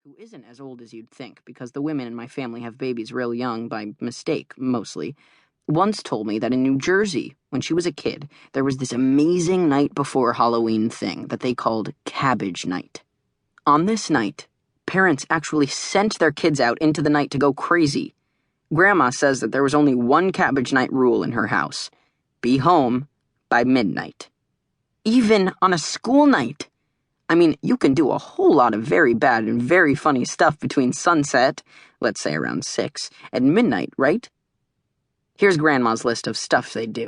who isn't as old as you'd think because the women in my family have babies real young by mistake, mostly, once told me that in New Jersey, when she was a kid, there was this amazing night before Halloween thing that they called Cabbage Night. On this night, parents actually sent their kids out into the night to go crazy. Grandma says that there was only one Cabbage Night rule in her house: be home by midnight. Even on a school night. I mean, you can do a whole lot of very bad and very funny stuff between sunset, let's say around 6, and midnight, right? Here's Grandma's list of stuff they'd do.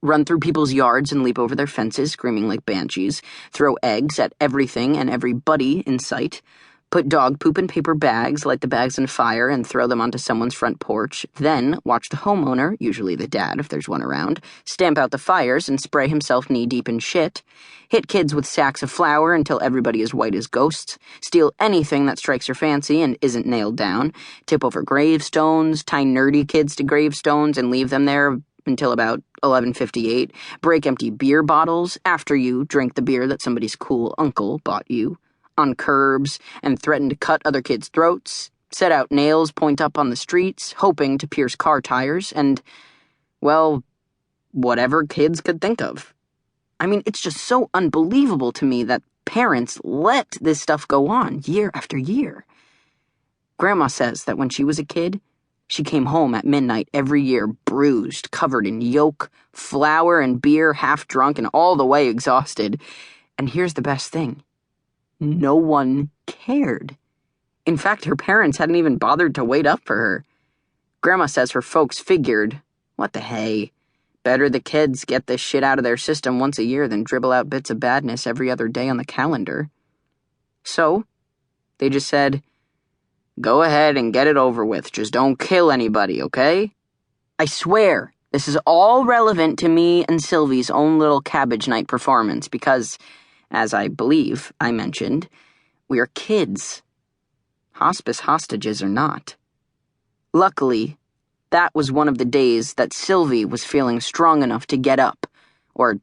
Run through people's yards and leap over their fences, screaming like banshees, throw eggs at everything and everybody in sight, put dog poop in paper bags, light the bags on fire, and throw them onto someone's front porch, then watch the homeowner, usually the dad if there's one around, stamp out the fires and spray himself knee-deep in shit, hit kids with sacks of flour until everybody is white as ghosts, steal anything that strikes your fancy and isn't nailed down, tip over gravestones, tie nerdy kids to gravestones and leave them there until about 11:58, break empty beer bottles after you drink the beer that somebody's cool uncle bought you, on curbs, and threaten to cut other kids' throats, set out nails point up on the streets, hoping to pierce car tires, and, well, whatever kids could think of. I mean, it's just so unbelievable to me that parents let this stuff go on year after year. Grandma says that when she was a kid, she came home at midnight every year bruised, covered in yolk, flour, and beer, half drunk and all the way exhausted. And here's the best thing. No one cared. In fact, her parents hadn't even bothered to wait up for her. Grandma says her folks figured, what the hey, better the kids get this shit out of their system once a year than dribble out bits of badness every other day on the calendar. So, they just said, go ahead and get it over with, just don't kill anybody, okay? I swear, this is all relevant to me and Sylvie's own little Cabbage Night performance because, as I believe I mentioned, we are kids. Hospice hostages are not. Luckily, that was one of the days that Sylvie was feeling strong enough to get up, or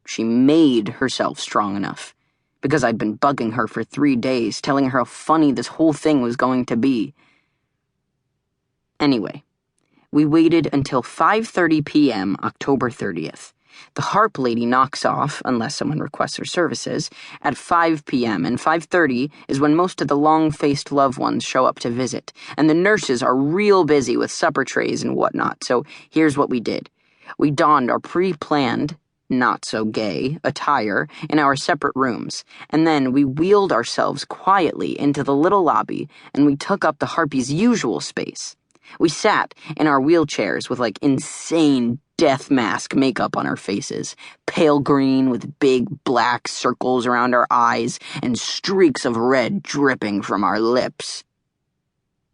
she made herself strong enough, because I'd been bugging her for 3 days, telling her how funny this whole thing was going to be. Anyway, we waited until 5:30 p.m. October 30th. The harp lady knocks off, unless someone requests her services, at 5 p.m., and 5:30 is when most of the long-faced loved ones show up to visit, and the nurses are real busy with supper trays and whatnot, so here's what we did. We donned our pre-planned, not-so-gay attire in our separate rooms, and then we wheeled ourselves quietly into the little lobby, and we took up the harpy's usual space. We sat in our wheelchairs with, insane death mask makeup on our faces, pale green with big black circles around our eyes and streaks of red dripping from our lips.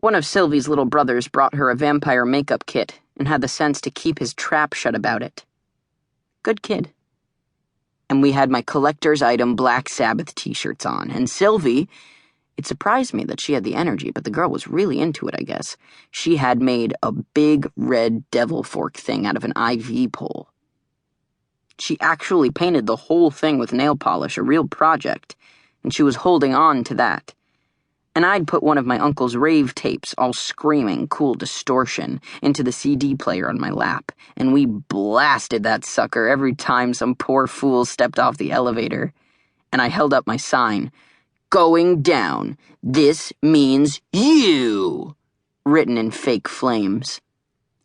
One of Sylvie's little brothers brought her a vampire makeup kit and had the sense to keep his trap shut about it. Good kid. And we had my collector's item Black Sabbath t-shirts on, and Sylvie, it surprised me that she had the energy, but the girl was really into it, I guess. She had made a big red devil fork thing out of an IV pole. She actually painted the whole thing with nail polish, a real project, and she was holding on to that. And I'd put one of my uncle's rave tapes, all screaming cool distortion, into the CD player on my lap, and we blasted that sucker every time some poor fool stepped off the elevator. And I held up my sign, "Going down. This means you," written in fake flames.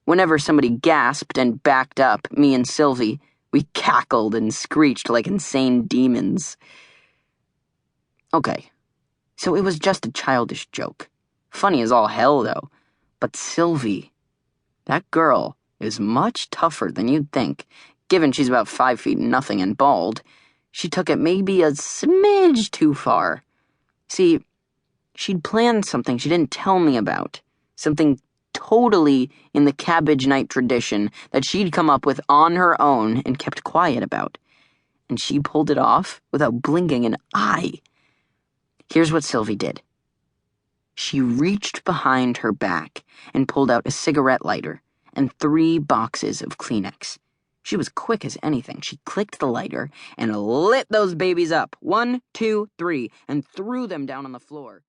Whenever somebody gasped and backed up, me and Sylvie, we cackled and screeched like insane demons. Okay, so it was just a childish joke. Funny as all hell, though. But Sylvie, that girl is much tougher than you'd think, given she's about 5 feet nothing and bald. She took it maybe a smidge too far. See, she'd planned something she didn't tell me about, something totally in the Cabbage Night tradition that she'd come up with on her own and kept quiet about. And she pulled it off without blinking an eye. Here's what Sylvie did. She reached behind her back and pulled out a cigarette lighter and 3 boxes of Kleenex. She was quick as anything. She clicked the lighter and lit those babies up, 1, 2, 3, and threw them down on the floor.